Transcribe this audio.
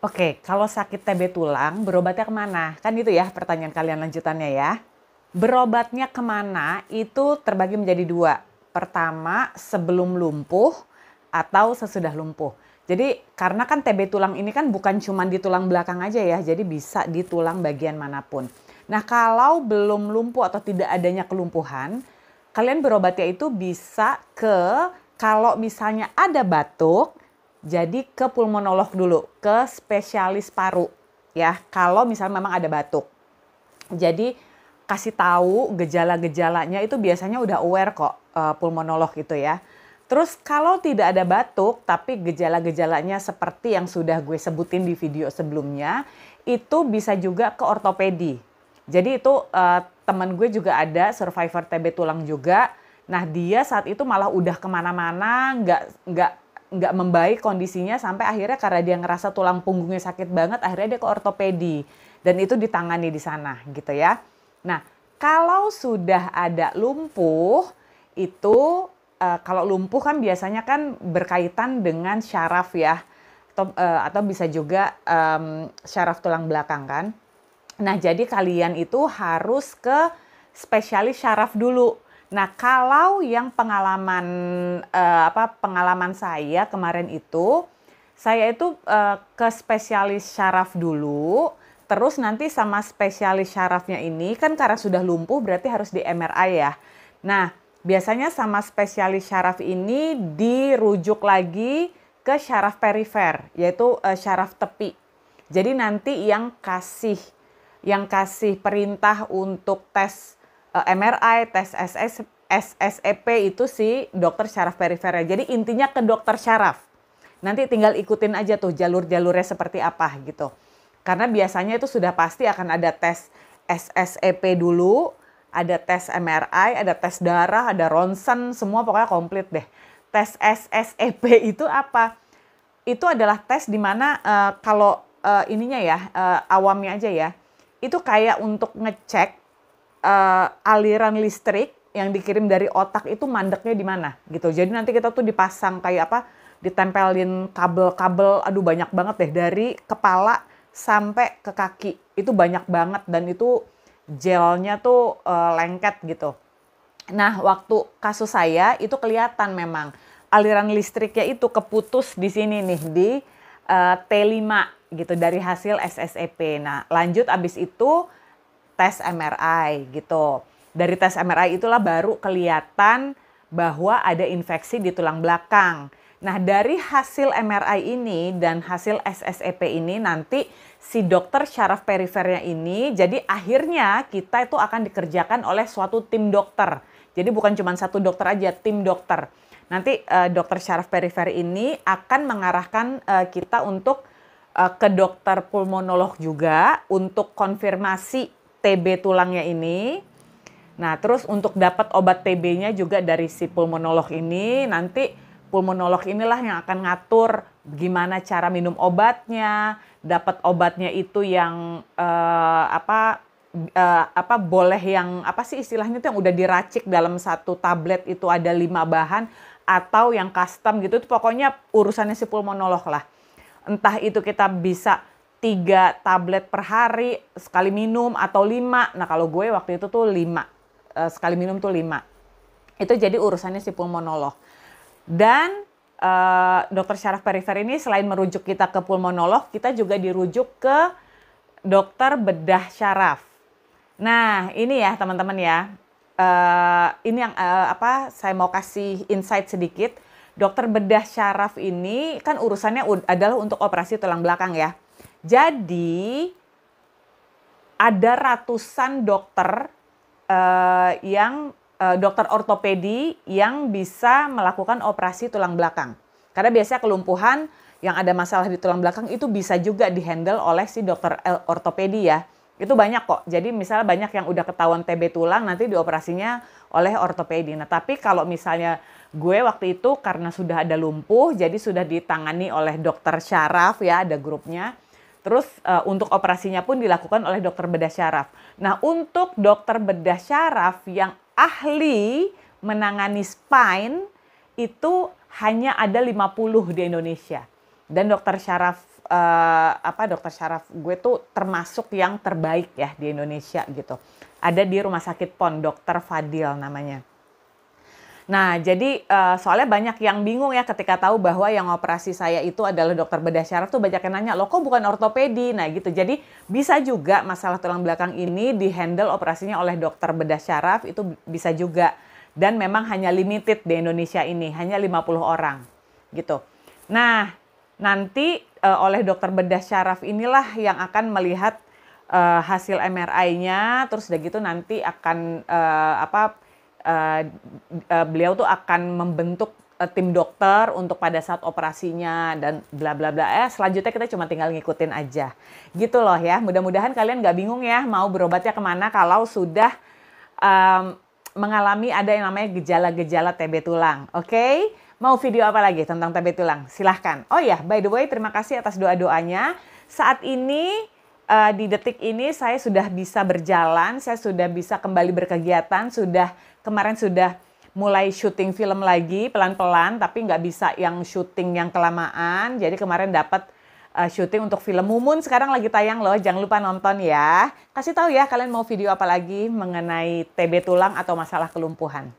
Oke, kalau sakit TB tulang, berobatnya kemana? Kan itu ya pertanyaan kalian lanjutannya ya. Berobatnya kemana itu terbagi menjadi dua. Pertama, sebelum lumpuh atau sesudah lumpuh. Jadi karena kan TB tulang ini kan bukan cuma di tulang belakang aja ya, jadi bisa di tulang bagian manapun. Nah, kalau belum lumpuh atau tidak adanya kelumpuhan, kalian berobatnya itu bisa ke, kalau misalnya ada batuk, jadi ke pulmonolog dulu, ke spesialis paru ya. Kalau misalnya memang ada batuk. Jadi kasih tahu gejala-gejalanya itu biasanya udah aware kok pulmonolog itu ya. Terus kalau tidak ada batuk tapi gejala-gejalanya seperti yang sudah gue sebutin di video sebelumnya, itu bisa juga ke ortopedi. Jadi itu teman gue juga ada survivor TB tulang juga. Nah dia saat itu malah udah kemana-mana, nggak membaik kondisinya sampai akhirnya karena dia ngerasa tulang punggungnya sakit banget, akhirnya dia ke ortopedi dan itu ditangani di sana gitu ya. Nah, kalau sudah ada lumpuh itu kalau lumpuh kan biasanya kan berkaitan dengan syaraf ya atau bisa juga syaraf tulang belakang kan. Nah, jadi kalian itu harus ke spesialis syaraf dulu. Nah, kalau yang pengalaman saya kemarin itu, saya itu ke spesialis syaraf dulu, terus nanti sama spesialis syarafnya ini kan karena sudah lumpuh berarti harus di MRI ya. Nah, biasanya sama spesialis syaraf ini dirujuk lagi ke syaraf perifer, yaitu syaraf tepi. Jadi nanti yang kasih perintah untuk tes MRI, tes SSEP itu si dokter syaraf perifer. Jadi intinya ke dokter syaraf. Nanti tinggal ikutin aja tuh jalur-jalurnya seperti apa gitu. Karena biasanya itu sudah pasti akan ada tes SSEP dulu, ada tes MRI, ada tes darah, ada ronsen, semua pokoknya komplit deh. Tes SSEP itu apa? Itu adalah tes di mana kalau ininya ya, awamnya aja ya, itu kayak untuk ngecek aliran listrik yang dikirim dari otak itu mandeknya di mana gitu. Jadi nanti kita tuh dipasang kayak apa, ditempelin kabel-kabel, aduh banyak banget deh dari kepala sampai ke kaki. Itu banyak banget dan itu gelnya tuh lengket gitu. Nah, waktu kasus saya itu kelihatan memang aliran listriknya itu keputus di sini nih di T5 gitu dari hasil SSEP. Nah, lanjut abis itu tes MRI gitu. Dari tes MRI itulah baru kelihatan bahwa ada infeksi di tulang belakang. Nah, dari hasil MRI ini dan hasil SSEP ini nanti si dokter syaraf perifernya ini, jadi akhirnya kita itu akan dikerjakan oleh suatu tim dokter. Jadi bukan cuma satu dokter aja, tim dokter. Nanti dokter syaraf perifer ini akan mengarahkan kita untuk ke dokter pulmonolog juga untuk konfirmasi TB tulangnya ini. Nah, terus untuk dapat obat TB-nya juga dari si pulmonolog ini, nanti pulmonolog inilah yang akan ngatur gimana cara minum obatnya, dapat obatnya itu yang boleh yang apa sih istilahnya itu yang udah diracik dalam satu tablet itu ada 5 bahan atau yang custom gitu, itu pokoknya urusannya si pulmonolog lah. Entah itu kita bisa 3 tablet per hari sekali minum atau 5. Nah kalau gue waktu itu tuh 5. Sekali minum tuh 5. Itu jadi urusannya si pulmonolog. Dan dokter syaraf perifer ini selain merujuk kita ke pulmonolog, kita juga dirujuk ke dokter bedah syaraf. Nah ini ya teman-teman ya. Ini yang saya mau kasih insight sedikit. Dokter bedah syaraf ini kan urusannya adalah untuk operasi tulang belakang ya. Jadi ada ratusan dokter dokter ortopedi yang bisa melakukan operasi tulang belakang. Karena biasanya kelumpuhan yang ada masalah di tulang belakang itu bisa juga dihandle oleh si dokter ortopedi ya. Itu banyak kok. Jadi misalnya banyak yang udah ketahuan TB tulang nanti dioperasinya oleh ortopedi. Nah tapi kalau misalnya gue waktu itu karena sudah ada lumpuh jadi sudah ditangani oleh dokter syaraf ya, ada grupnya. Terus untuk operasinya pun dilakukan oleh dokter bedah syaraf. Nah untuk dokter bedah syaraf yang ahli menangani spine itu hanya ada 50 di Indonesia. Dan dokter syaraf dokter syaraf gue tuh termasuk yang terbaik ya di Indonesia gitu. Ada di Rumah Sakit PON, Dokter Fadil namanya. Nah, jadi soalnya banyak yang bingung ya ketika tahu bahwa yang operasi saya itu adalah dokter bedah syaraf tuh banyak yang nanya, loh kok bukan ortopedi? Nah gitu, jadi bisa juga masalah tulang belakang ini dihandle operasinya oleh dokter bedah syaraf, itu bisa juga. Dan memang hanya limited di Indonesia ini, hanya 50 orang gitu. Nah, nanti oleh dokter bedah syaraf inilah yang akan melihat hasil MRI-nya, terus udah gitu nanti akan beliau tuh akan membentuk tim dokter untuk pada saat operasinya dan bla bla bla. Selanjutnya kita cuma tinggal ngikutin aja. Gitu loh ya. Mudah-mudahan kalian nggak bingung ya mau berobatnya kemana kalau sudah mengalami ada yang namanya gejala-gejala TB tulang. Oke? Mau video apa lagi tentang TB tulang? Silahkan. Oh ya, by the way terima kasih atas doa-doanya. Saat ini di detik ini saya sudah bisa berjalan, saya sudah bisa kembali berkegiatan, kemarin sudah mulai syuting film lagi pelan-pelan, tapi nggak bisa yang syuting yang kelamaan. Jadi kemarin dapat syuting untuk film Mumun, sekarang lagi tayang loh, jangan lupa nonton ya. Kasih tahu ya kalian mau video apa lagi mengenai TB tulang atau masalah kelumpuhan.